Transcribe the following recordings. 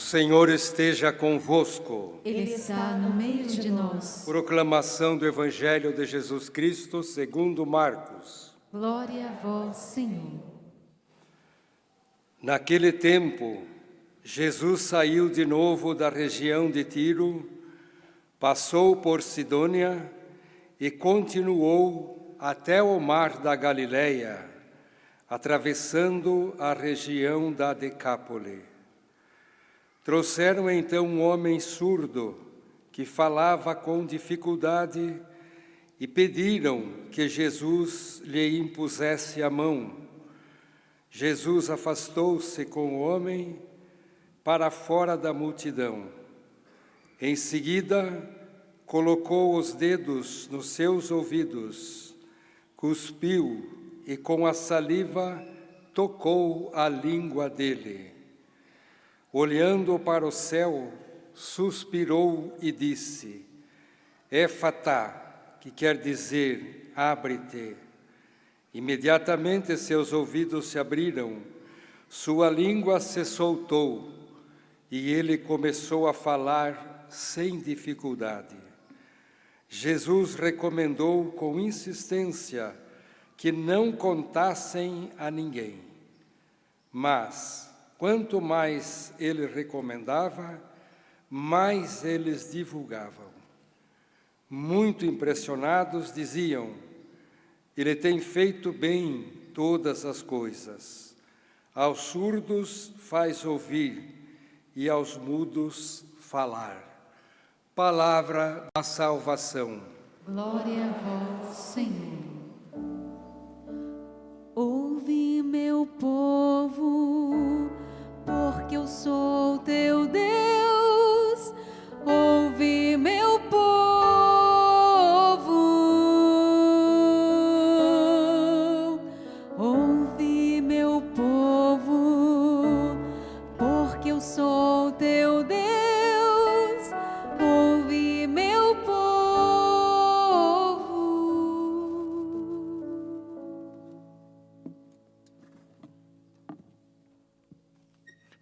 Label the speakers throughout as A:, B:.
A: Senhor esteja convosco.
B: Ele está no meio de nós.
A: Proclamação do Evangelho de Jesus Cristo segundo Marcos.
B: Glória a vós, Senhor.
A: Naquele tempo, Jesus saiu de novo da região de Tiro, passou por Sidônia e continuou até o mar da Galileia, atravessando a região da Decápole. Trouxeram então um homem surdo que falava com dificuldade e pediram que Jesus lhe impusesse a mão. Jesus afastou-se com o homem para fora da multidão. Em seguida, colocou os dedos nos seus ouvidos, cuspiu e com a saliva tocou a língua dele. Olhando para o céu, suspirou e disse: Éfatá, que quer dizer, abre-te. Imediatamente seus ouvidos se abriram, sua língua se soltou e ele começou a falar sem dificuldade. Jesus recomendou com insistência que não contassem a ninguém, mas quanto mais ele recomendava, mais eles divulgavam. Muito impressionados, diziam: Ele tem feito bem todas as coisas. Aos surdos faz ouvir e aos mudos falar. Palavra da salvação.
B: Glória a vós, Senhor. Ouve, meu povo, porque eu sou teu Deus. Ouve, meu povo, ouve, meu povo, porque eu sou teu Deus. Ouve, meu povo.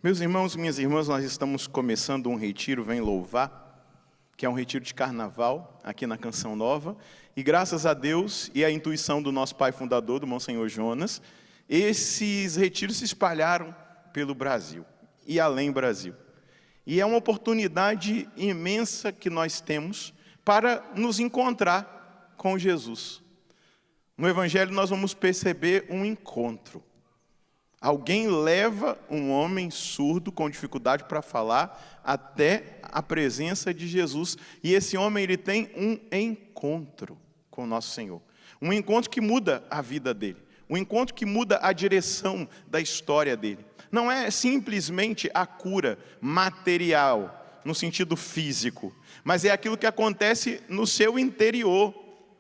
C: Meus irmãos e minhas irmãs, nós estamos começando um retiro Vem Louvar, que é um retiro de carnaval, aqui na Canção Nova, e graças a Deus e à intuição do nosso pai fundador, do Monsenhor Jonas, esses retiros se espalharam pelo Brasil e além Brasil. E é uma oportunidade imensa que nós temos para nos encontrar com Jesus. No Evangelho nós vamos perceber um encontro. Alguém leva um homem surdo com dificuldade para falar até a presença de Jesus. E esse homem ele tem um encontro com o nosso Senhor. Um encontro que muda a vida dele. Um encontro que muda a direção da história dele. Não é simplesmente a cura material, no sentido físico, mas é aquilo que acontece no seu interior,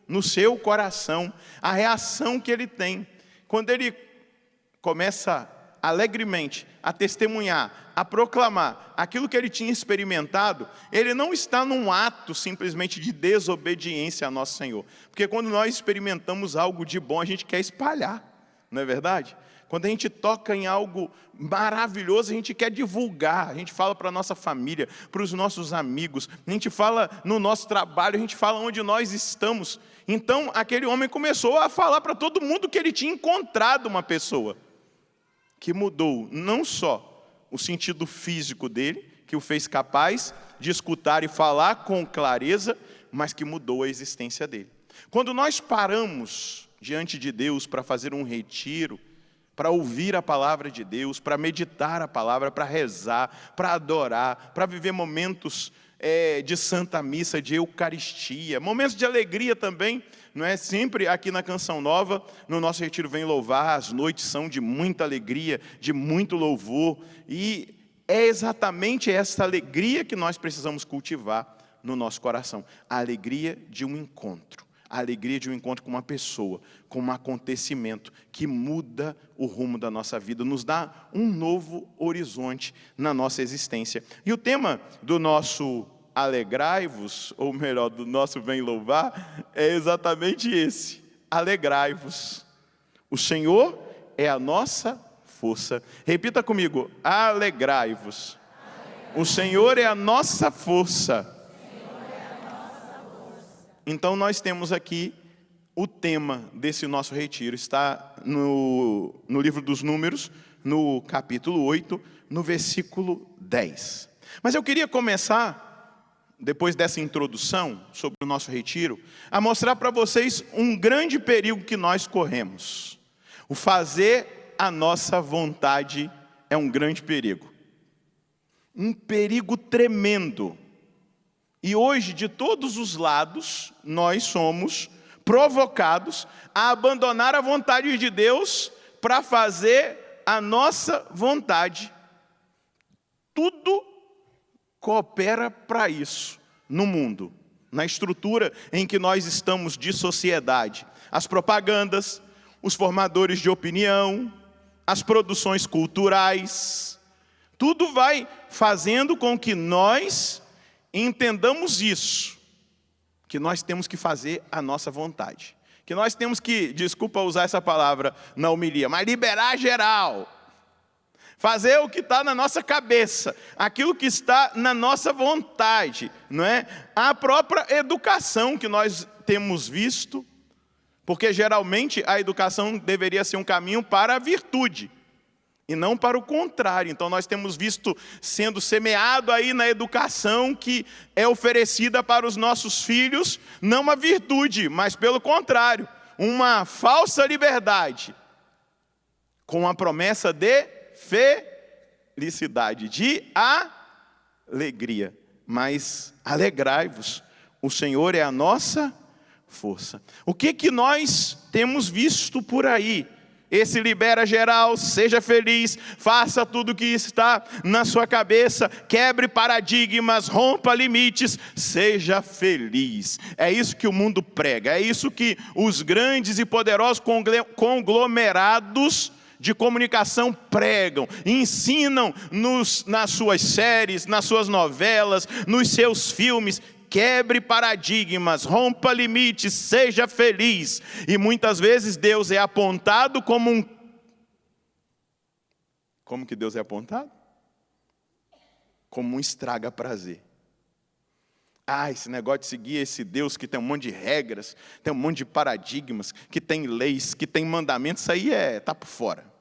C: no seu coração, a reação que ele tem. Quando ele começa alegremente a testemunhar, a proclamar aquilo que ele tinha experimentado, ele não está num ato simplesmente de desobediência a nosso Senhor. Porque quando nós experimentamos algo de bom, a gente quer espalhar, não é verdade? Quando a gente toca em algo maravilhoso, a gente quer divulgar, a gente fala para a nossa família, para os nossos amigos, a gente fala no nosso trabalho, a gente fala onde nós estamos. Então, aquele homem começou a falar para todo mundo que ele tinha encontrado uma pessoa que mudou não só o sentido físico dele, que o fez capaz de escutar e falar com clareza, mas que mudou a existência dele. Quando nós paramos diante de Deus para fazer um retiro, para ouvir a palavra de Deus, para meditar a palavra, para rezar, para adorar, para viver momentos de Santa Missa, de Eucaristia, momentos de alegria também, não é? Sempre aqui na Canção Nova, no nosso Retiro Vem Louvar, as noites são de muita alegria, de muito louvor, e é exatamente essa alegria que nós precisamos cultivar no nosso coração, a alegria de um encontro. A alegria de um encontro com uma pessoa, com um acontecimento que muda o rumo da nossa vida, nos dá um novo horizonte na nossa existência. E o tema do nosso Alegrai-vos, ou melhor, do nosso Vem Louvar, é exatamente esse: alegrai-vos. O Senhor é a nossa força. Repita comigo: alegrai-vos. O Senhor é a nossa força. Então nós temos aqui o tema desse nosso retiro. Está no livro dos Números, no capítulo 8, no versículo 10. Mas eu queria começar, depois dessa introdução sobre o nosso retiro, a mostrar para vocês um grande perigo que nós corremos. O fazer a nossa vontade é um grande perigo. Um perigo tremendo. E hoje, de todos os lados, nós somos provocados a abandonar a vontade de Deus para fazer a nossa vontade. Tudo coopera para isso no mundo, na estrutura em que nós estamos de sociedade. As propagandas, os formadores de opinião, as produções culturais, tudo vai fazendo com que nós entendamos isso, que nós temos que fazer a nossa vontade, que nós temos que, desculpa usar essa palavra na homilia, mas liberar geral, fazer o que está na nossa cabeça, aquilo que está na nossa vontade, não é? A própria educação que nós temos visto, porque geralmente a educação deveria ser um caminho para a virtude, e não para o contrário. Então nós temos visto sendo semeado aí na educação que é oferecida para os nossos filhos, não uma virtude, mas pelo contrário, uma falsa liberdade, com a promessa de felicidade, de alegria. Mas alegrai-vos, o Senhor é a nossa força. O que nós temos visto por aí? Esse libera geral, seja feliz, faça tudo o que está na sua cabeça, quebre paradigmas, rompa limites, seja feliz. É isso que o mundo prega, é isso que os grandes e poderosos conglomerados de comunicação pregam, ensinam nas suas séries, nas suas novelas, nos seus filmes. Quebre paradigmas, rompa limites, seja feliz. E muitas vezes Deus é apontado como um... Como que Deus é apontado? Como um estraga-prazer. Esse negócio de seguir esse Deus que tem um monte de regras, tem um monte de paradigmas, que tem leis, que tem mandamentos, isso aí está por fora.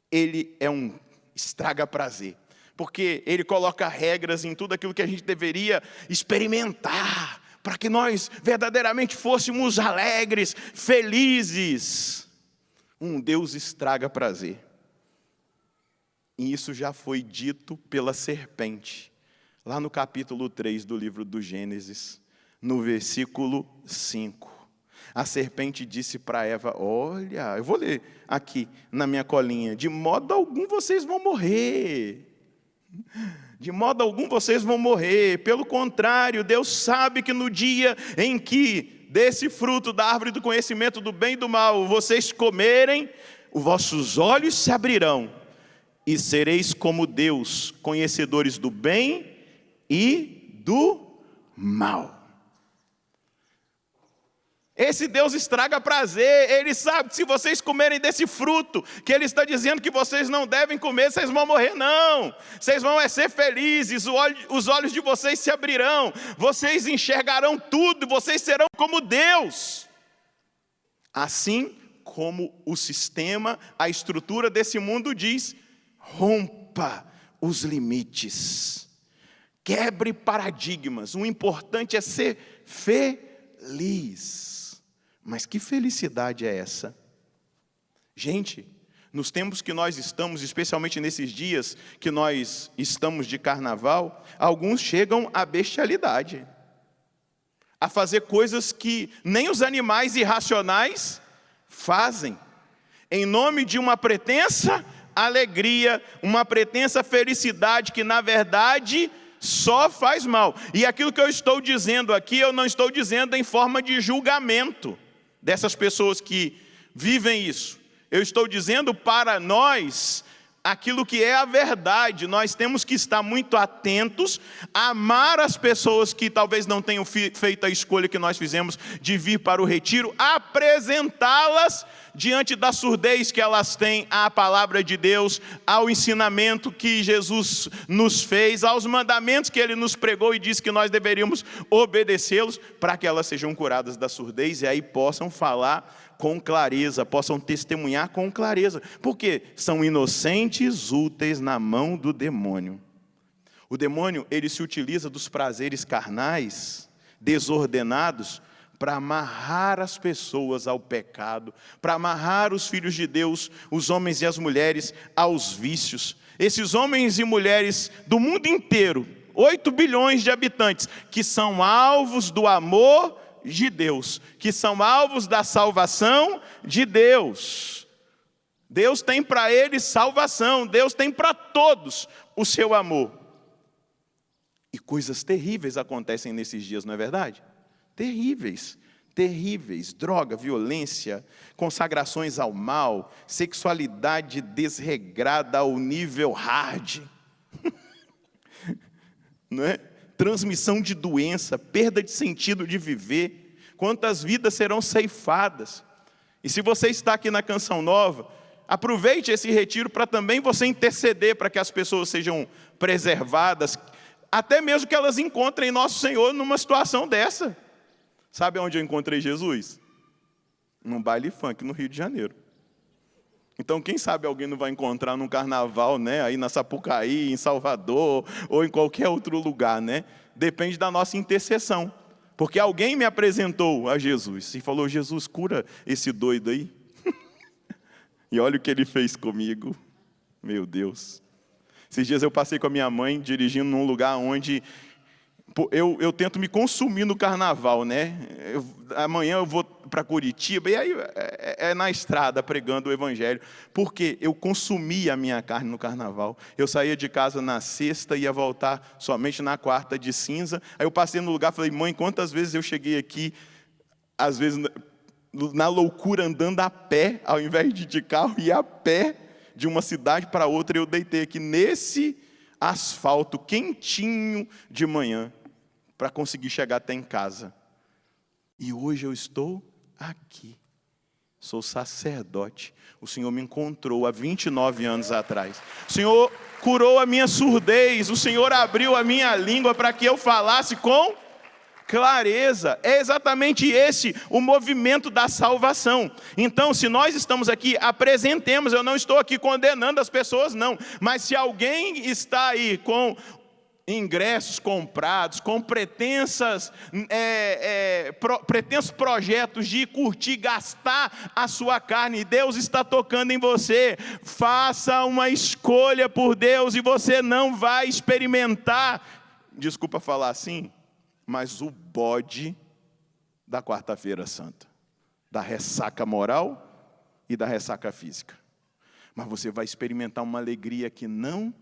C: Ele é um estraga-prazer. Porque ele coloca regras em tudo aquilo que a gente deveria experimentar, para que nós verdadeiramente fôssemos alegres, felizes. Um Deus estraga prazer. E isso já foi dito pela serpente, lá no capítulo 3 do livro do Gênesis, no versículo 5. A serpente disse para Eva, olha, eu vou ler aqui na minha colinha, de modo algum vocês vão morrer. De modo algum vocês vão morrer. Pelo contrário, Deus sabe que no dia em que desse fruto da árvore do conhecimento do bem e do mal vocês comerem, os vossos olhos se abrirão e sereis como Deus, conhecedores do bem e do mal. Esse Deus estraga prazer, Ele sabe que se vocês comerem desse fruto, que Ele está dizendo que vocês não devem comer, vocês vão morrer, não. Vocês vão ser felizes, os olhos de vocês se abrirão, vocês enxergarão tudo, vocês serão como Deus. Assim como o sistema, a estrutura desse mundo diz, rompa os limites, quebre paradigmas, o importante é ser feliz. Mas que felicidade é essa? Gente, nos tempos que nós estamos, especialmente nesses dias que nós estamos de carnaval, alguns chegam à bestialidade, a fazer coisas que nem os animais irracionais fazem, em nome de uma pretensa alegria, uma pretensa felicidade que na verdade só faz mal. E aquilo que eu estou dizendo aqui, eu não estou dizendo em forma de julgamento dessas pessoas que vivem isso. Eu estou dizendo para nós aquilo que é a verdade. Nós temos que estar muito atentos, amar as pessoas que talvez não tenham feito a escolha que nós fizemos de vir para o retiro, apresentá-las diante da surdez que elas têm à palavra de Deus, ao ensinamento que Jesus nos fez, aos mandamentos que Ele nos pregou e disse que nós deveríamos obedecê-los, para que elas sejam curadas da surdez e aí possam falar com clareza, possam testemunhar com clareza, porque são inocentes, úteis na mão do demônio. O demônio, ele se utiliza dos prazeres carnais, desordenados, para amarrar as pessoas ao pecado, para amarrar os filhos de Deus, os homens e as mulheres, aos vícios. Esses homens e mulheres do mundo inteiro, 8 bilhões de habitantes, que são alvos do amor de Deus, que são alvos da salvação de Deus. Deus tem para eles salvação, Deus tem para todos o seu amor. E coisas terríveis acontecem nesses dias, não é verdade? Terríveis, terríveis, droga, violência, consagrações ao mal, sexualidade desregrada ao nível hard, não é? Transmissão de doença, perda de sentido de viver, quantas vidas serão ceifadas. E se você está aqui na Canção Nova, aproveite esse retiro para também você interceder para que as pessoas sejam preservadas, até mesmo que elas encontrem nosso Senhor numa situação dessa. Sabe onde eu encontrei Jesus? Num baile funk no Rio de Janeiro. Então, quem sabe alguém não vai encontrar num carnaval, né? Aí na Sapucaí, em Salvador, ou em qualquer outro lugar, né? Depende da nossa intercessão. Porque alguém me apresentou a Jesus e falou: Jesus, cura esse doido aí. E olha o que ele fez comigo. Meu Deus. Esses dias eu passei com a minha mãe dirigindo num lugar onde eu tento me consumir no carnaval, né? Amanhã eu vou para Curitiba, e aí é na estrada pregando o evangelho, porque eu consumia a minha carne no carnaval. Eu saía de casa na sexta e ia voltar somente na quarta de cinza. Aí eu passei no lugar e falei: mãe, quantas vezes eu cheguei aqui, às vezes na loucura, andando a pé, ao invés de carro, e a pé de uma cidade para outra. Eu deitei aqui nesse asfalto quentinho de manhã, para conseguir chegar até em casa. E hoje eu estou aqui. Sou sacerdote. O Senhor me encontrou há 29 anos atrás. O Senhor curou a minha surdez. O Senhor abriu a minha língua para que eu falasse com clareza. É exatamente esse o movimento da salvação. Então, se nós estamos aqui, apresentemos. Eu não estou aqui condenando as pessoas, não. Mas se alguém está aí com ingressos comprados, com pretensos projetos de curtir, gastar a sua carne, e Deus está tocando em você, faça uma escolha por Deus e você não vai experimentar, desculpa falar assim, mas o bode da quarta-feira santa, da ressaca moral e da ressaca física. Mas você vai experimentar uma alegria que não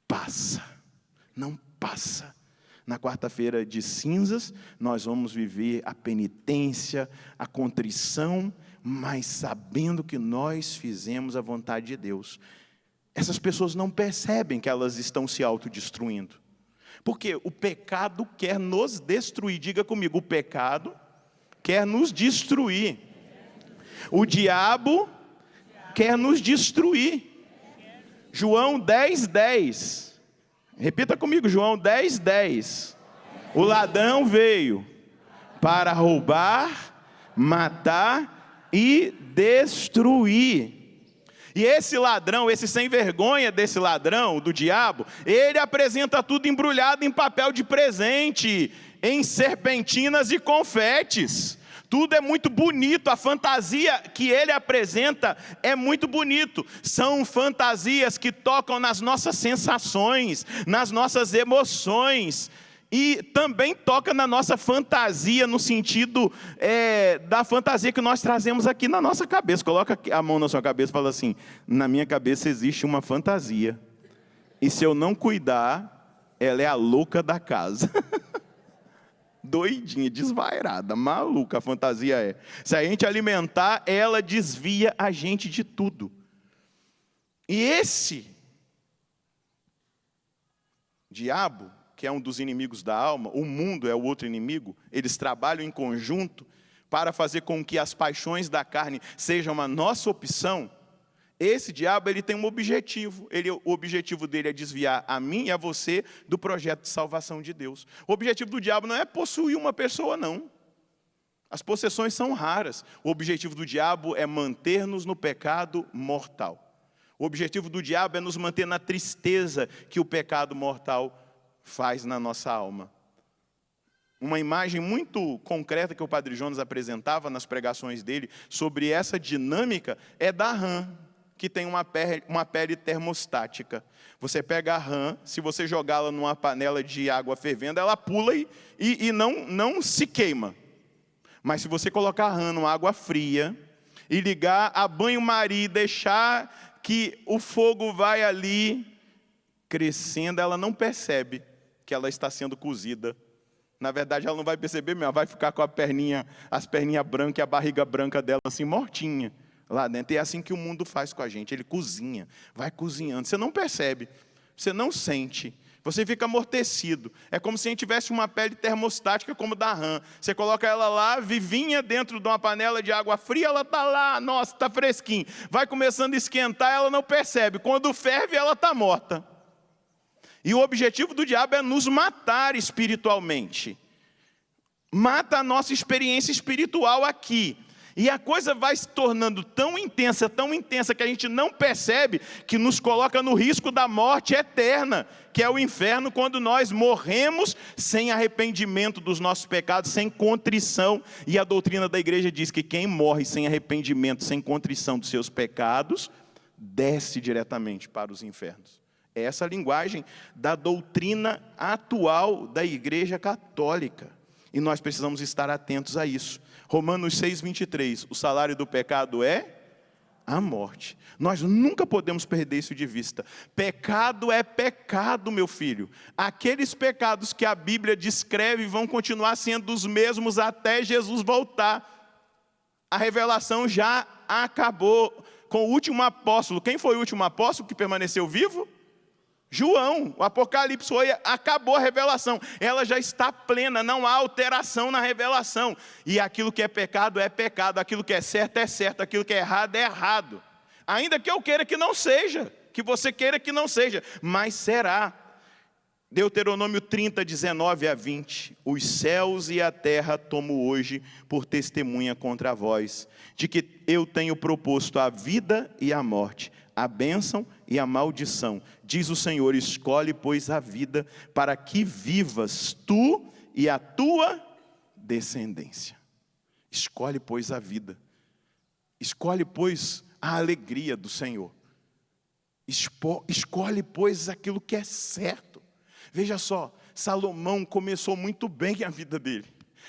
C: passa. Não passa. Na quarta-feira de cinzas, nós vamos viver a penitência, a contrição, mas sabendo que nós fizemos a vontade de Deus. Essas pessoas não percebem que elas estão se autodestruindo. Porque o pecado quer nos destruir. Diga comigo, o pecado quer nos destruir. O diabo quer nos destruir. João 10:10. Repita comigo, João 10:10. O ladrão veio para roubar, matar e destruir. E esse ladrão, esse sem vergonha desse ladrão, do diabo, ele apresenta tudo embrulhado em papel de presente, em serpentinas e confetes. Tudo é muito bonito, a fantasia que ele apresenta é muito bonito. São fantasias que tocam nas nossas sensações, nas nossas emoções. E também toca na nossa fantasia, no sentido da fantasia que nós trazemos aqui na nossa cabeça. Coloca a mão na sua cabeça e fala assim: na minha cabeça existe uma fantasia. E se eu não cuidar, ela é a louca da casa. Doidinha, desvairada, maluca a fantasia é. Se a gente alimentar, ela desvia a gente de tudo. E esse diabo, que é um dos inimigos da alma, o mundo é o outro inimigo, eles trabalham em conjunto para fazer com que as paixões da carne sejam a nossa opção, esse diabo ele tem um objetivo. O objetivo dele é desviar a mim e a você do projeto de salvação de Deus. O objetivo do diabo não é possuir uma pessoa, não. As possessões são raras. O objetivo do diabo é manter-nos no pecado mortal. O objetivo do diabo é nos manter na tristeza que o pecado mortal faz na nossa alma. Uma imagem muito concreta que o Padre Jonas apresentava nas pregações dele sobre essa dinâmica é da rã, que tem uma pele termostática. Você pega a rã, se você jogá-la numa panela de água fervendo, ela pula e não se queima. Mas se você colocar a rã numa água fria e ligar a banho-maria e deixar que o fogo vai ali crescendo, ela não percebe que ela está sendo cozida. Na verdade, ela não vai perceber mesmo, ela vai ficar com as perninhas brancas e a barriga branca dela assim, mortinha, lá dentro. E é assim que o mundo faz com a gente, ele cozinha, vai cozinhando. Você não percebe, você não sente, você fica amortecido. É como se a gente tivesse uma pele termostática como da rã. Você coloca ela lá, vivinha dentro de uma panela de água fria, ela está lá, nossa, está fresquinha. Vai começando a esquentar, ela não percebe. Quando ferve, ela está morta. E o objetivo do diabo é nos matar espiritualmente. Mata a nossa experiência espiritual aqui. E a coisa vai se tornando tão intensa, que a gente não percebe, que nos coloca no risco da morte eterna, que é o inferno, quando nós morremos sem arrependimento dos nossos pecados, sem contrição. E a doutrina da igreja diz que quem morre sem arrependimento, sem contrição dos seus pecados, desce diretamente para os infernos. É essa a linguagem da doutrina atual da igreja católica. E nós precisamos estar atentos a isso. Romanos 6:23, o salário do pecado é a morte. Nós nunca podemos perder isso de vista. Pecado é pecado, meu filho. Aqueles pecados que a Bíblia descreve vão continuar sendo os mesmos até Jesus voltar. A revelação já acabou com o último apóstolo. Quem foi o último apóstolo que permaneceu vivo? João. O Apocalipse foi, acabou a revelação. Ela já está plena, não há alteração na revelação. E aquilo que é pecado, aquilo que é certo, aquilo que é errado. Ainda que eu queira que não seja, que você queira que não seja, mas será. Deuteronômio 30, 19-20. Os céus e a terra tomo hoje por testemunha contra vós, de que eu tenho proposto a vida e a morte, a bênção e a maldição. Diz o Senhor: escolhe, pois, a vida, para que vivas tu e a tua descendência. Escolhe, pois, a vida. Escolhe, pois, a alegria do Senhor. Escolhe, pois, aquilo que é certo. Veja só, Salomão começou muito bem a vida dele.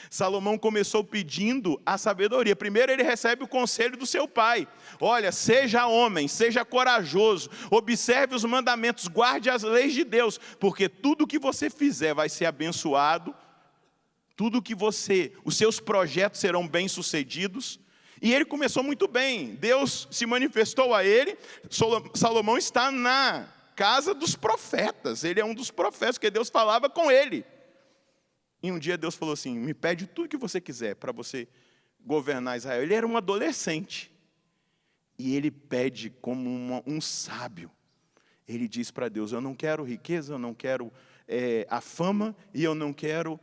C: Salomão começou pedindo a sabedoria. Primeiro ele recebe o conselho do seu pai. Olha, seja homem, seja corajoso, observe os mandamentos, guarde as leis de Deus, porque tudo que você fizer vai ser abençoado, os seus projetos serão bem-sucedidos. E ele começou muito bem. Deus se manifestou a ele. Salomão está na casa dos profetas. Ele é um dos profetas, que Deus falava com ele. E um dia Deus falou assim: me pede tudo que você quiser para você governar Israel. Ele era um adolescente. E ele pede como um sábio. Ele diz para Deus: eu não quero riqueza, eu não quero a fama, e eu não quero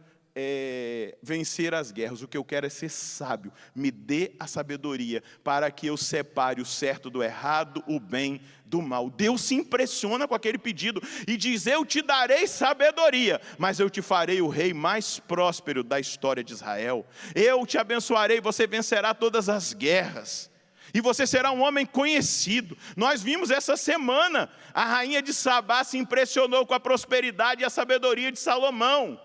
C: vencer as guerras. O que eu quero é ser sábio. Me dê a sabedoria para que eu separe o certo do errado, o bem do mal. Deus se impressiona com aquele pedido e diz: eu te darei sabedoria, mas eu te farei o rei mais próspero da história de Israel. Eu te abençoarei, você vencerá todas as guerras. E você será um homem conhecido. Nós vimos essa semana, a rainha de Sabá se impressionou com a prosperidade e a sabedoria de Salomão.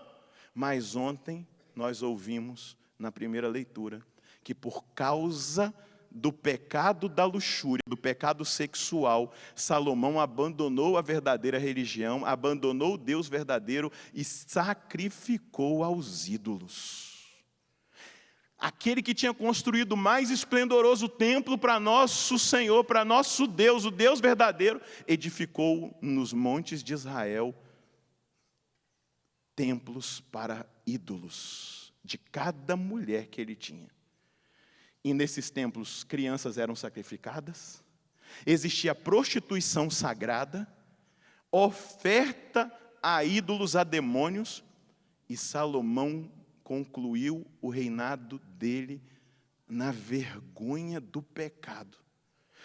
C: Mas ontem nós ouvimos na primeira leitura que por causa do pecado da luxúria, do pecado sexual, Salomão abandonou a verdadeira religião, abandonou o Deus verdadeiro e sacrificou aos ídolos. Aquele que tinha construído o mais esplendoroso templo para nosso Senhor, para nosso Deus, o Deus verdadeiro, edificou nos montes de Israel templos para ídolos de cada mulher que ele tinha. E nesses templos, crianças eram sacrificadas, existia prostituição sagrada, oferta a ídolos, a demônios, e Salomão concluiu o reinado dele na vergonha do pecado.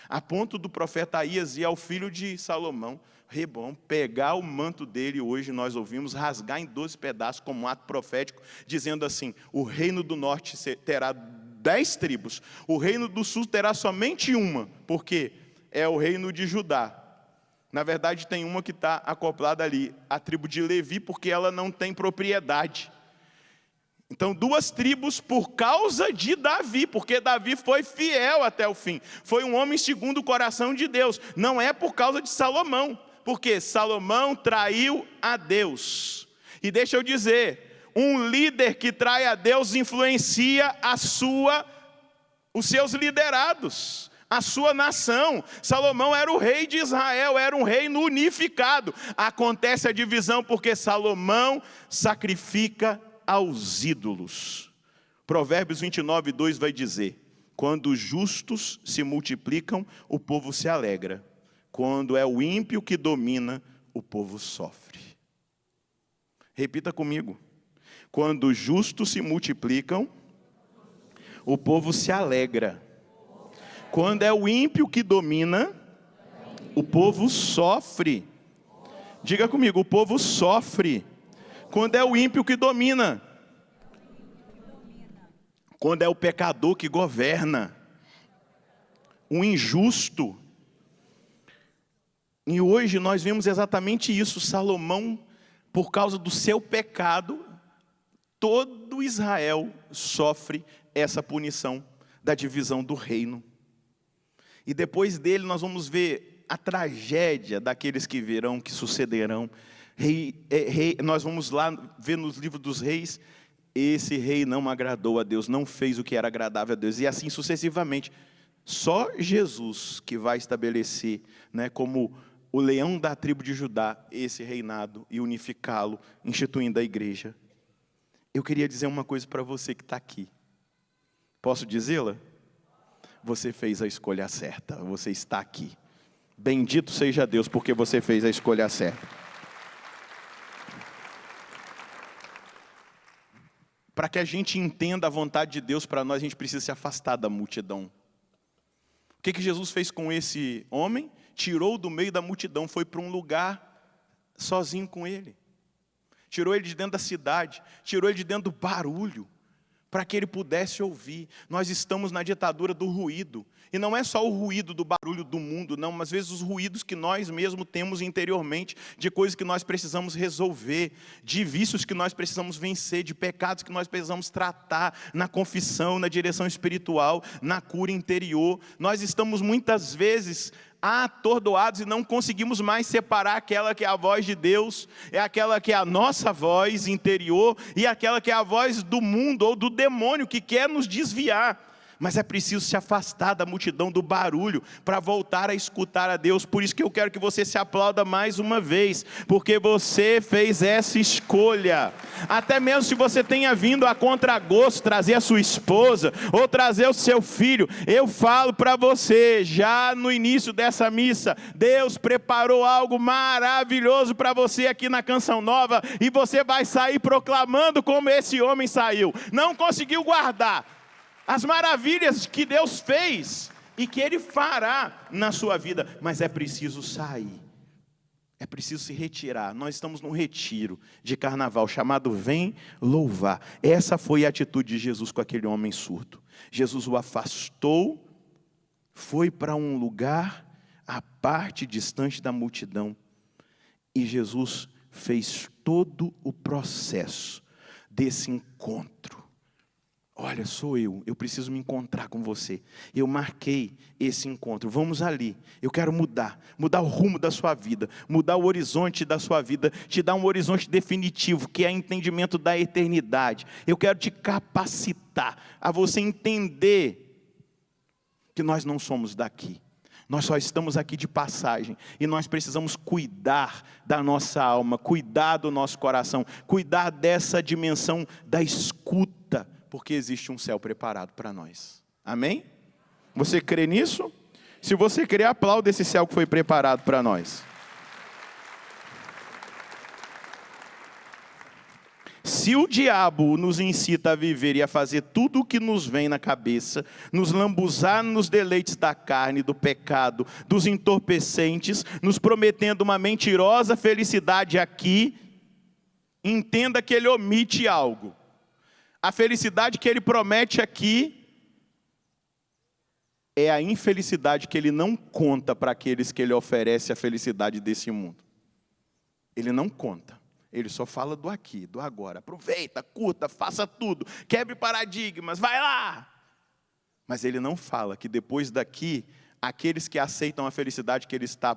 C: A ponto do profeta Aías ir ao filho de Salomão, Rebom, pegar o manto dele, hoje nós ouvimos, rasgar em 12 pedaços como um ato profético, dizendo assim: o reino do norte terá 10 tribos, o reino do sul terá somente uma, porque é o reino de Judá. Na verdade tem uma que está acoplada ali, a tribo de Levi, porque ela não tem propriedade. Então 2 tribos por causa de Davi, porque Davi foi fiel até o fim, foi um homem segundo o coração de Deus, não é por causa de Salomão, porque Salomão traiu a Deus. E deixa eu dizer, um líder que trai a Deus influencia os seus liderados, a sua nação. Salomão era o rei de Israel, era um reino unificado. Acontece a divisão porque Salomão sacrifica aos ídolos. Provérbios 29:2 vai dizer: quando os justos se multiplicam, o povo se alegra. Quando é o ímpio que domina, o povo sofre. Repita comigo. Quando os justos se multiplicam, o povo se alegra. Quando é o ímpio que domina, o povo sofre. Diga comigo, o povo sofre. Quando é o ímpio que domina. Quando é o pecador que governa. O injusto. E hoje nós vemos exatamente isso. Salomão, por causa do seu pecado, todo Israel sofre essa punição da divisão do reino. E depois dele nós vamos ver a tragédia daqueles que virão, que sucederão. Nós vamos lá ver nos livros dos reis, esse rei não agradou a Deus, não fez o que era agradável a Deus, e assim sucessivamente. Só Jesus que vai estabelecer, como o leão da tribo de Judá, esse reinado e unificá-lo, instituindo a igreja. Eu queria dizer uma coisa para você que está aqui. Posso dizê-la? Você fez a escolha certa, você está aqui. Bendito seja Deus, porque você fez a escolha certa. Para que a gente entenda a vontade de Deus para nós, a gente precisa se afastar da multidão. O que Jesus fez com esse homem? Tirou do meio da multidão, foi para um lugar sozinho com ele. Tirou ele de dentro da cidade, tirou ele de dentro do barulho, para que ele pudesse ouvir. Nós estamos na ditadura do ruído. E não é só o ruído do barulho do mundo, não, mas às vezes os ruídos que nós mesmos temos interiormente, de coisas que nós precisamos resolver, de vícios que nós precisamos vencer, de pecados que nós precisamos tratar na confissão, na direção espiritual, na cura interior. Nós estamos muitas vezes atordoados e não conseguimos mais separar aquela que é a voz de Deus, é aquela que é a nossa voz interior e aquela que é a voz do mundo ou do demônio que quer nos desviar. Mas é preciso se afastar da multidão, do barulho, para voltar a escutar a Deus. Por isso que eu quero que você se aplauda mais uma vez, porque você fez essa escolha. Até mesmo se você tenha vindo a contragosto, trazer a sua esposa, ou trazer o seu filho, eu falo para você, já no início dessa missa, Deus preparou algo maravilhoso para você aqui na Canção Nova, e você vai sair proclamando como esse homem saiu. Não conseguiu guardar as maravilhas que Deus fez e que Ele fará na sua vida, mas é preciso sair, é preciso se retirar. Nós estamos num retiro de carnaval chamado Vem Louvar. Essa foi a atitude de Jesus com aquele homem surdo. Jesus o afastou, foi para um lugar à parte, distante da multidão, e Jesus fez todo o processo desse encontro. Olha, sou eu preciso me encontrar com você. Eu marquei esse encontro, vamos ali. Eu quero mudar o rumo da sua vida, mudar o horizonte da sua vida, te dar um horizonte definitivo, que é entendimento da eternidade. Eu quero te capacitar a você entender que nós não somos daqui. Nós só estamos aqui de passagem, e nós precisamos cuidar da nossa alma, cuidar do nosso coração, cuidar dessa dimensão da escuta, porque existe um céu preparado para nós. Amém? Você crê nisso? Se você crê, aplauda esse céu que foi preparado para nós. Se o diabo nos incita a viver e a fazer tudo o que nos vem na cabeça, nos lambuzar nos deleites da carne, do pecado, dos entorpecentes, nos prometendo uma mentirosa felicidade aqui, entenda que ele omite algo. A felicidade que ele promete aqui é a infelicidade que ele não conta para aqueles que ele oferece a felicidade desse mundo. Ele não conta. Ele só fala do aqui, do agora. Aproveita, curta, faça tudo. Quebre paradigmas, vai lá. Mas ele não fala que depois daqui, aqueles que aceitam a felicidade que ele está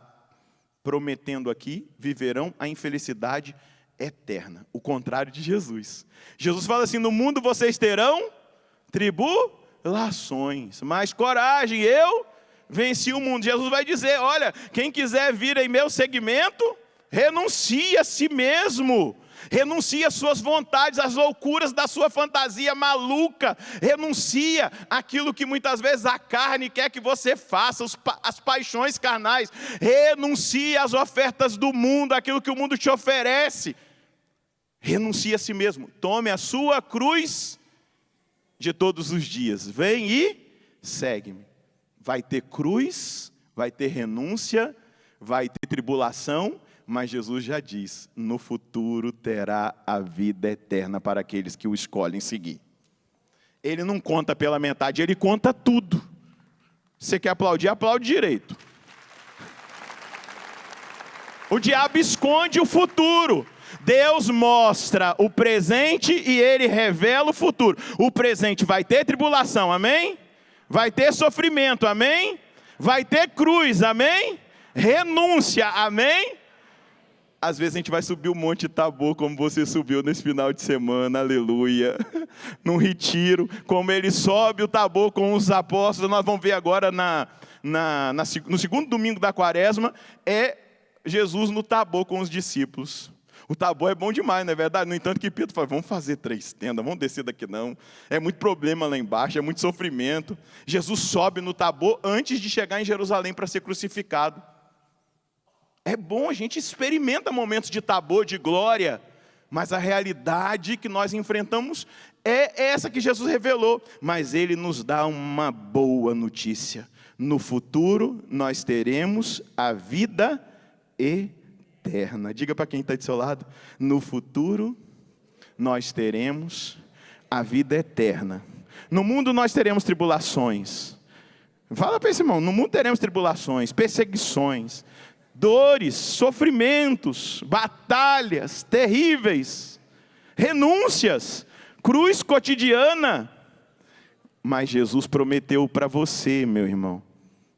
C: prometendo aqui, viverão a infelicidade eterna. O contrário de Jesus. Jesus fala assim, no mundo vocês terão tribulações. Mas coragem, eu venci o mundo. Jesus vai dizer, olha, quem quiser vir em meu segmento, renuncie a si mesmo, renuncie às suas vontades, às loucuras da sua fantasia maluca, renuncia àquilo que muitas vezes a carne quer que você faça, as paixões carnais, renuncie às ofertas do mundo, aquilo que o mundo te oferece, renuncie a si mesmo, tome a sua cruz de todos os dias, vem e segue-me. Vai ter cruz, vai ter renúncia, vai ter tribulação, mas Jesus já diz, no futuro terá a vida eterna para aqueles que o escolhem seguir. Ele não conta pela metade, ele conta tudo. Você quer aplaudir? Aplaude direito. O diabo esconde o futuro. Deus mostra o presente e ele revela o futuro. O presente vai ter tribulação, amém? Vai ter sofrimento, amém? Vai ter cruz, amém? Renúncia, amém? Às vezes a gente vai subir o Monte Tabor, como você subiu nesse final de semana, aleluia. Num retiro, como ele sobe o Tabor com os apóstolos, nós vamos ver agora no segundo domingo da quaresma, é Jesus no Tabor com os discípulos. O Tabor é bom demais, não é verdade? No entanto que Pedro fala, vamos fazer 3 tendas, vamos descer daqui não. É muito problema lá embaixo, é muito sofrimento. Jesus sobe no Tabor antes de chegar em Jerusalém para ser crucificado. É bom, a gente experimenta momentos de Tabor, de glória, mas a realidade que nós enfrentamos é essa que Jesus revelou. Mas ele nos dá uma boa notícia. No futuro nós teremos a vida eterna. Diga para quem está do seu lado, no futuro nós teremos a vida eterna. No mundo nós teremos tribulações. Fala para esse irmão, no mundo teremos tribulações, perseguições, dores, sofrimentos, batalhas terríveis, renúncias, cruz cotidiana. Mas Jesus prometeu para você, meu irmão,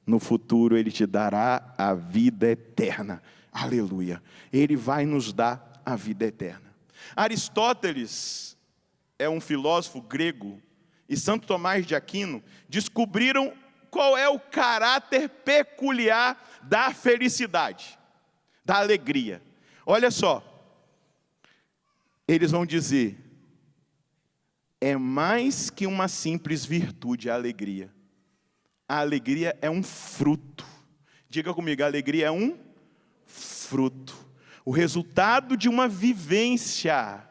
C: no futuro Ele te dará a vida eterna. Aleluia. Ele vai nos dar a vida eterna. Aristóteles é um filósofo grego e Santo Tomás de Aquino descobriram qual é o caráter peculiar da felicidade, da alegria. Olha só, eles vão dizer, é mais que uma simples virtude a alegria. A alegria é um fruto. Diga comigo, a alegria é um fruto. O resultado de uma vivência.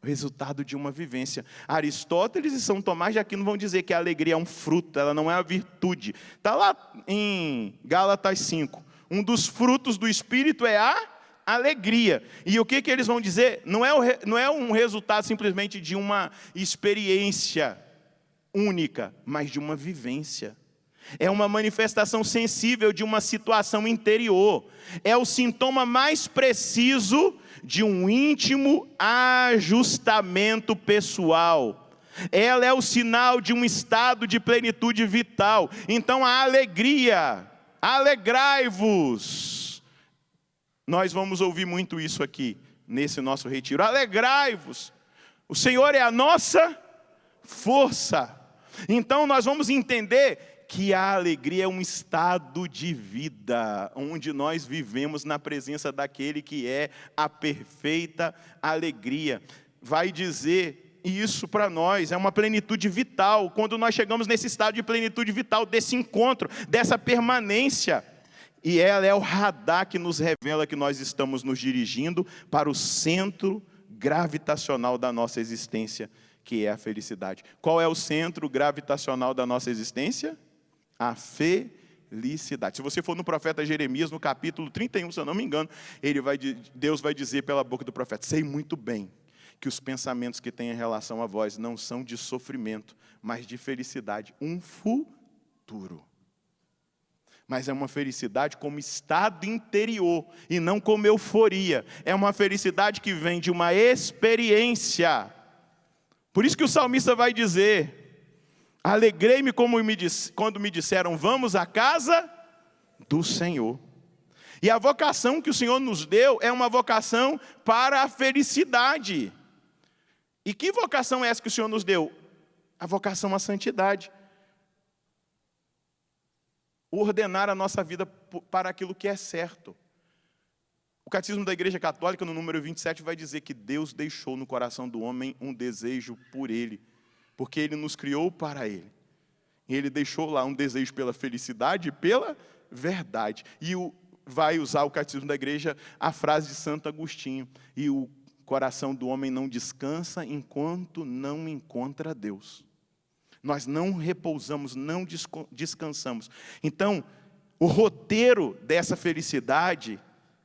C: O resultado de uma vivência. Aristóteles e São Tomás de Aquino vão dizer que a alegria é um fruto, ela não é uma virtude. Está lá em Gálatas 5. Um dos frutos do Espírito é a alegria. E o que eles vão dizer? Não é um resultado simplesmente de uma experiência única, mas de uma vivência. É uma manifestação sensível de uma situação interior. É o sintoma mais preciso de um íntimo ajustamento pessoal. Ela é o sinal de um estado de plenitude vital. Então a alegria, alegrai-vos. Nós vamos ouvir muito isso aqui, nesse nosso retiro. Alegrai-vos. O Senhor é a nossa força. Então nós vamos entender que a alegria é um estado de vida, onde nós vivemos na presença daquele que é a perfeita alegria. Vai dizer isso para nós é uma plenitude vital. Quando nós chegamos nesse estado de plenitude vital, desse encontro, dessa permanência, e ela é o radar que nos revela que nós estamos nos dirigindo para o centro gravitacional da nossa existência, que é a felicidade. Qual é o centro gravitacional da nossa existência? A felicidade. Se você for no profeta Jeremias, no capítulo 31, se eu não me engano, Deus vai dizer pela boca do profeta: sei muito bem que os pensamentos que têm em relação a vós não são de sofrimento, mas de felicidade, um futuro. Mas é uma felicidade como estado interior e não como euforia. É uma felicidade que vem de uma experiência. Por isso que o salmista vai dizer: alegrei-me quando me disseram, vamos à casa do Senhor. E a vocação que o Senhor nos deu é uma vocação para a felicidade. E que vocação é essa que o Senhor nos deu? A vocação à santidade. Ordenar a nossa vida para aquilo que é certo. O Catecismo da Igreja Católica, no número 27, vai dizer que Deus deixou no coração do homem um desejo por Ele, porque Ele nos criou para Ele. E Ele deixou lá um desejo pela felicidade e pela verdade. E vai usar o Catecismo da Igreja a frase de Santo Agostinho: e o coração do homem não descansa enquanto não encontra Deus. Nós não repousamos, não descansamos. Então, o roteiro dessa felicidade,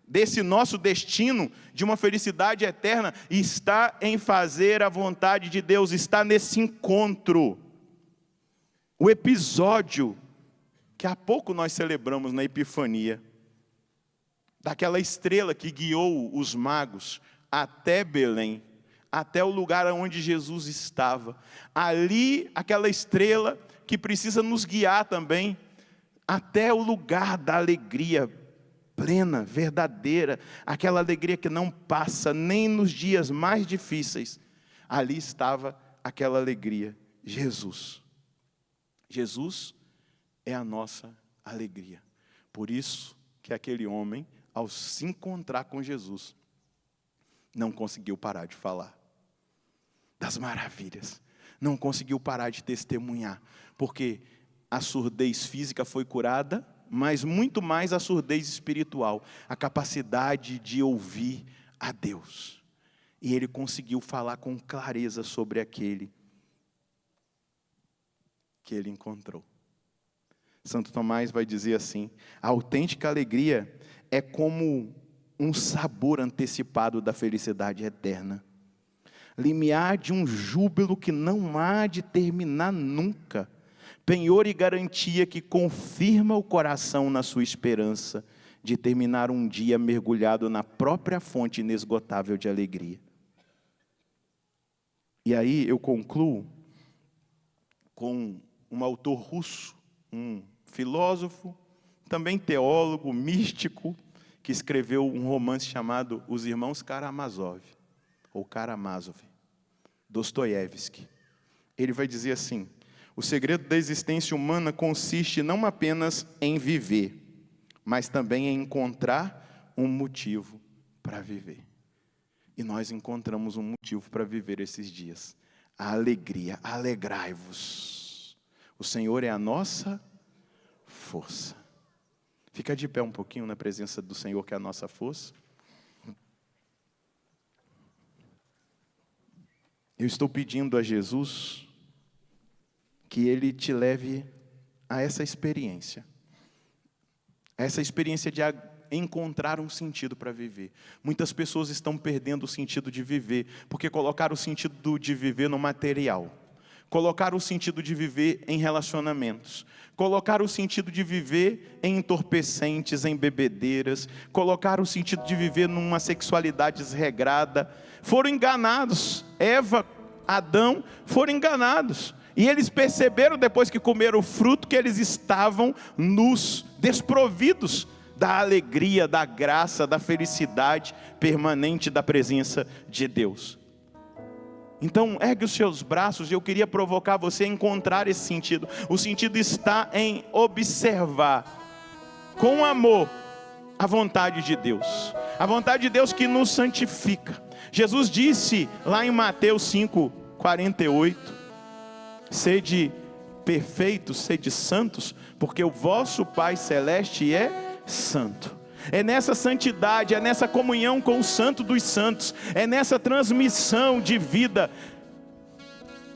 C: desse nosso destino, de uma felicidade eterna, está em fazer a vontade de Deus, está nesse encontro. O episódio que há pouco nós celebramos na Epifania, daquela estrela que guiou os magos até Belém, até o lugar onde Jesus estava. Ali, aquela estrela que precisa nos guiar também, até o lugar da alegria plena, verdadeira, aquela alegria que não passa nem nos dias mais difíceis. Ali estava aquela alegria, Jesus. Jesus é a nossa alegria. Por isso que aquele homem, ao se encontrar com Jesus, não conseguiu parar de falar das maravilhas, não conseguiu parar de testemunhar, porque a surdez física foi curada, mas muito mais a surdez espiritual, a capacidade de ouvir a Deus. E ele conseguiu falar com clareza sobre aquele que ele encontrou. Santo Tomás vai dizer assim: a autêntica alegria é como um sabor antecipado da felicidade eterna, limiar de um júbilo que não há de terminar nunca, penhor e garantia que confirma o coração na sua esperança de terminar um dia mergulhado na própria fonte inesgotável de alegria. E aí eu concluo com um autor russo, um filósofo, também teólogo, místico, que escreveu um romance chamado Os Irmãos Karamazov, ou Karamazov, Dostoiévski. Ele vai dizer assim: o segredo da existência humana consiste não apenas em viver, mas também em encontrar um motivo para viver. E nós encontramos um motivo para viver esses dias. A alegria, alegrai-vos. O Senhor é a nossa força. Fica de pé um pouquinho na presença do Senhor, que é a nossa força. Eu estou pedindo a Jesus que Ele te leve a essa experiência de encontrar um sentido para viver. Muitas pessoas estão perdendo o sentido de viver, porque colocaram o sentido de viver no material, colocaram o sentido de viver em relacionamentos, colocaram o sentido de viver em entorpecentes, em bebedeiras, colocaram o sentido de viver numa sexualidade desregrada. Foram enganados. Eva, Adão foram enganados. E eles perceberam, depois que comeram o fruto, que eles estavam nus, desprovidos da alegria, da graça, da felicidade permanente da presença de Deus. Então, ergue os seus braços, e eu queria provocar você a encontrar esse sentido. O sentido está em observar, com amor, a vontade de Deus. A vontade de Deus que nos santifica. Jesus disse, lá em Mateus 5, 48. Sede perfeitos, sede santos, porque o vosso Pai Celeste é santo. É nessa santidade, é nessa comunhão com o Santo dos Santos, é nessa transmissão de vida.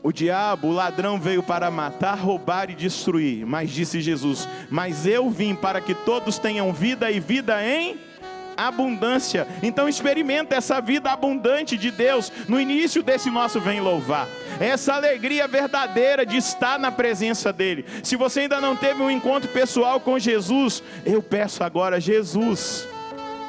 C: O diabo, o ladrão, veio para matar, roubar e destruir. Mas disse Jesus: mas eu vim para que todos tenham vida e vida em abundância. Então experimenta essa vida abundante de Deus no início desse nosso Vem Louvar. Essa alegria verdadeira de estar na presença dEle. Se você ainda não teve um encontro pessoal com Jesus, eu peço agora: Jesus,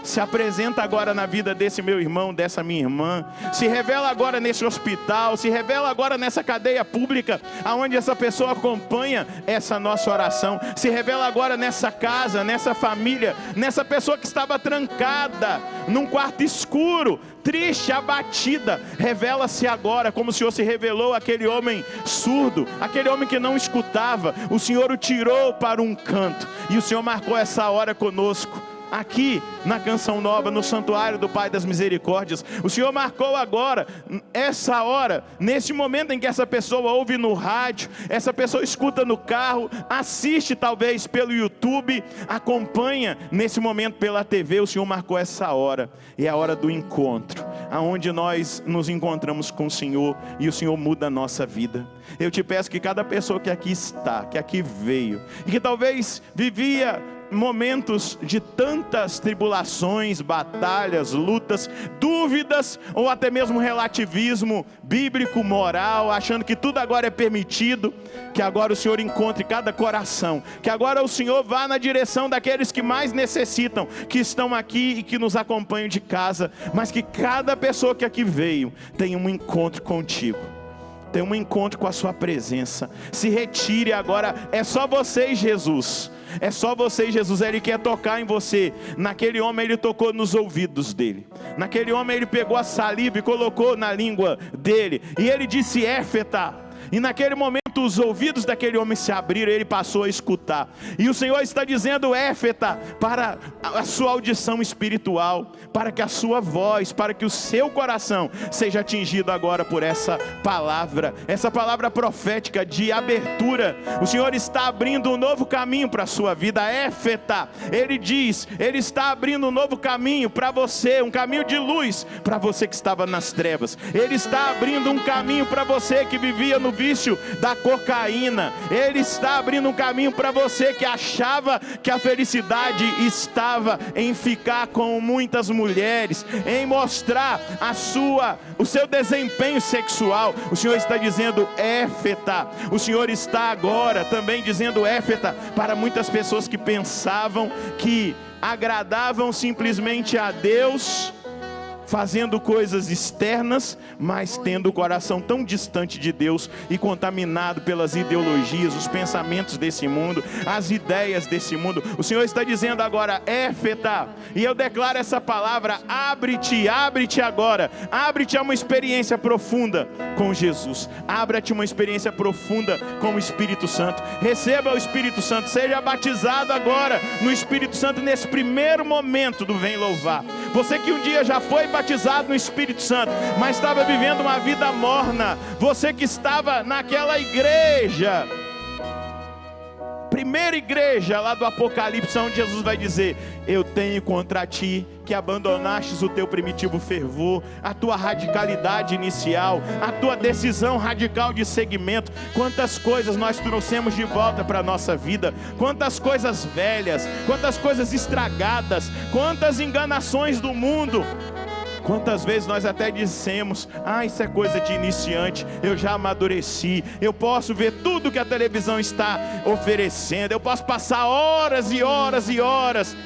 C: se apresenta agora na vida desse meu irmão, dessa minha irmã. Se revela agora nesse hospital, se revela agora nessa cadeia pública, aonde essa pessoa acompanha essa nossa oração. Se revela agora nessa casa, nessa família, nessa pessoa que estava trancada num quarto escuro, triste, abatida. Revela-se agora, como o Senhor se revelou àquele homem surdo, aquele homem que não escutava. O Senhor o tirou para um canto, e o Senhor marcou essa hora conosco. Aqui na Canção Nova, no Santuário do Pai das Misericórdias, o Senhor marcou agora, essa hora, nesse momento em que essa pessoa ouve no rádio, essa pessoa escuta no carro, assiste talvez pelo YouTube, acompanha nesse momento pela TV. O Senhor marcou essa hora, é a hora do encontro, aonde nós nos encontramos com o Senhor, e o Senhor muda a nossa vida. Eu te peço que cada pessoa que aqui está, que aqui veio, e que talvez vivia momentos de tantas tribulações, batalhas, lutas, dúvidas, ou até mesmo relativismo bíblico, moral, achando que tudo agora é permitido, que agora o Senhor encontre cada coração, que agora o Senhor vá na direção daqueles que mais necessitam, que estão aqui e que nos acompanham de casa, mas que cada pessoa que aqui veio tenha um encontro contigo, tenha um encontro com a sua presença. Se retire agora, é só você e Jesus. É só você e Jesus. Ele quer tocar em você. Naquele homem Ele tocou nos ouvidos dele. Naquele homem Ele pegou a saliva e colocou na língua dele, e Ele disse: Éfeta. E naquele momento os ouvidos daquele homem se abriram, ele passou a escutar. E o Senhor está dizendo: Éfeta, para a sua audição espiritual, para que a sua voz, para que o seu coração seja atingido agora por essa palavra profética de abertura. O Senhor está abrindo um novo caminho para a sua vida. Éfeta, Ele diz, Ele está abrindo um novo caminho para você, um caminho de luz para você que estava nas trevas. Ele está abrindo um caminho para você que vivia no vício da cocaína. Ele está abrindo um caminho para você que achava que a felicidade estava em ficar com muitas mulheres, em mostrar o seu desempenho sexual. O Senhor está dizendo: Éfeta. O Senhor está agora também dizendo: Éfeta, para muitas pessoas que pensavam que agradavam simplesmente a Deus fazendo coisas externas, mas tendo o coração tão distante de Deus e contaminado pelas ideologias, os pensamentos desse mundo, as ideias desse mundo. O Senhor está dizendo agora: Éfeta, e eu declaro essa palavra: abre-te, abre-te agora, abre-te a uma experiência profunda com Jesus, abre-te uma experiência profunda com o Espírito Santo. Receba o Espírito Santo, seja batizado agora no Espírito Santo nesse primeiro momento do Vem Louvar. Você que um dia já foi batizado no Espírito Santo, mas estava vivendo uma vida morna, você que estava naquela igreja, primeira igreja lá do Apocalipse, onde Jesus vai dizer: eu tenho contra ti que abandonastes o teu primitivo fervor, a tua radicalidade inicial, a tua decisão radical de seguimento. Quantas coisas nós trouxemos de volta para a nossa vida, quantas coisas velhas, quantas coisas estragadas, quantas enganações do mundo. Quantas vezes nós até dissemos: isso é coisa de iniciante, eu já amadureci, eu posso ver tudo que a televisão está oferecendo, eu posso passar horas e horas e horas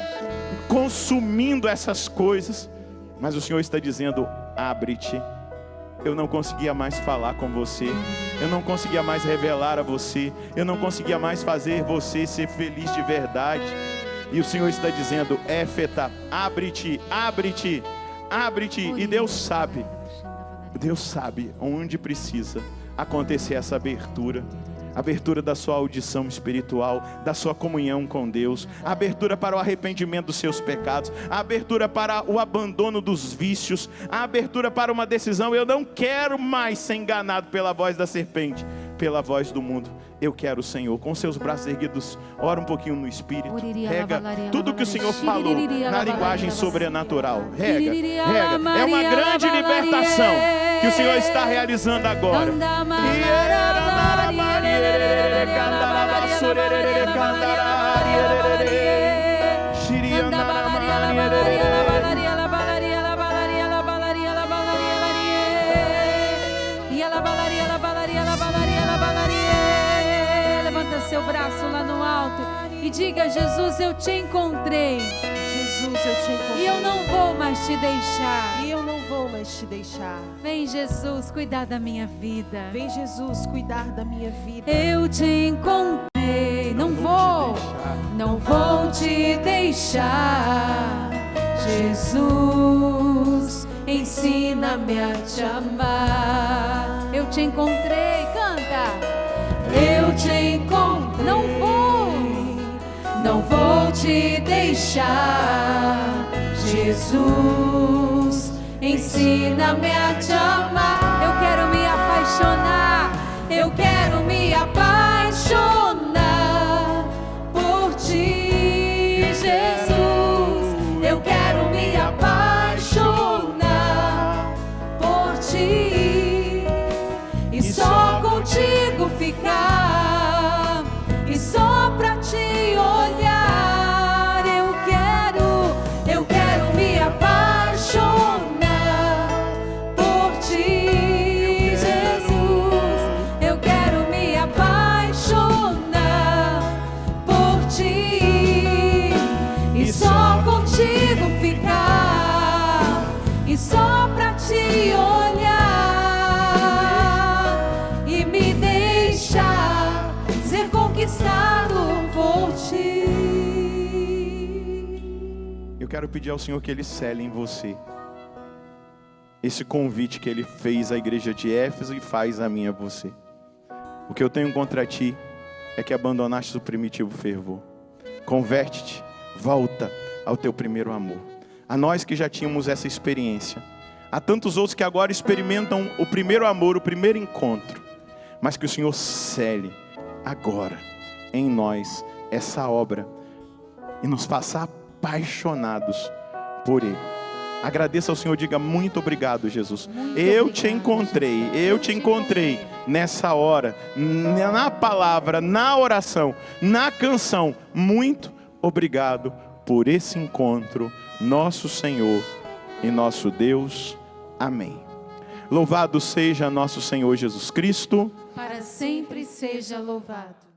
C: consumindo essas coisas. Mas o Senhor está dizendo: abre-te. Eu não conseguia mais falar com você, eu não conseguia mais revelar a você, eu não conseguia mais fazer você ser feliz de verdade. E o Senhor está dizendo: Éfeta, abre-te, abre-te, abre-te. E Deus sabe onde precisa acontecer essa abertura. abertura da sua audição espiritual, da sua comunhão com Deus, a abertura para o arrependimento dos seus pecados, a abertura para o abandono dos vícios, a abertura para uma decisão. Eu não quero mais ser enganado pela voz da serpente, pela voz do mundo. Eu quero o Senhor. Com seus braços erguidos, ora um pouquinho no Espírito, rega tudo que o Senhor falou na linguagem sobrenatural. Rega, rega. É uma grande libertação que o Senhor está realizando agora.
B: Levanta seu braço lá no alto e diga: Jesus, eu te encontrei.
D: Jesus, eu te encontrei.
B: E eu não vou mais te deixar.
D: E eu não vou mais te deixar.
B: Vem, Jesus, cuidar da minha vida.
D: Vem, Jesus, cuidar da minha vida.
B: Eu te encontrei. Não vou te deixar. Jesus, ensina-me a te amar. Eu te encontrei, canta. Eu te encontrei. Não vou te deixar. Jesus, ensina-me a te amar. Eu quero me apaixonar. Eu quero me apaixonar por ti, Jesus. Eu quero me apaixonar por ti e só contigo ficar e só pra te olhar. Eu quero me apaixonar por ti, Jesus. Eu quero me apaixonar por ti e só contigo ficar e só pra te olhar e me deixar ser conquistado por ti.
C: Eu quero pedir ao Senhor que Ele cele em você esse convite que Ele fez à igreja de Éfeso e faz a mim e a você. O que eu tenho contra ti é que abandonaste o primitivo fervor. Converte-te, volta ao teu primeiro amor. A nós que já tínhamos essa experiência, há tantos outros que agora experimentam o primeiro amor, o primeiro encontro, mas que o Senhor cele agora em nós essa obra e nos faça apaixonados por Ele. Agradeça ao Senhor, diga: muito obrigado, Jesus. Eu te encontrei nessa hora, na palavra, na oração, na canção. Muito obrigado por esse encontro, nosso Senhor e nosso Deus. Amém. Louvado seja nosso Senhor Jesus Cristo.
B: Para sempre seja louvado.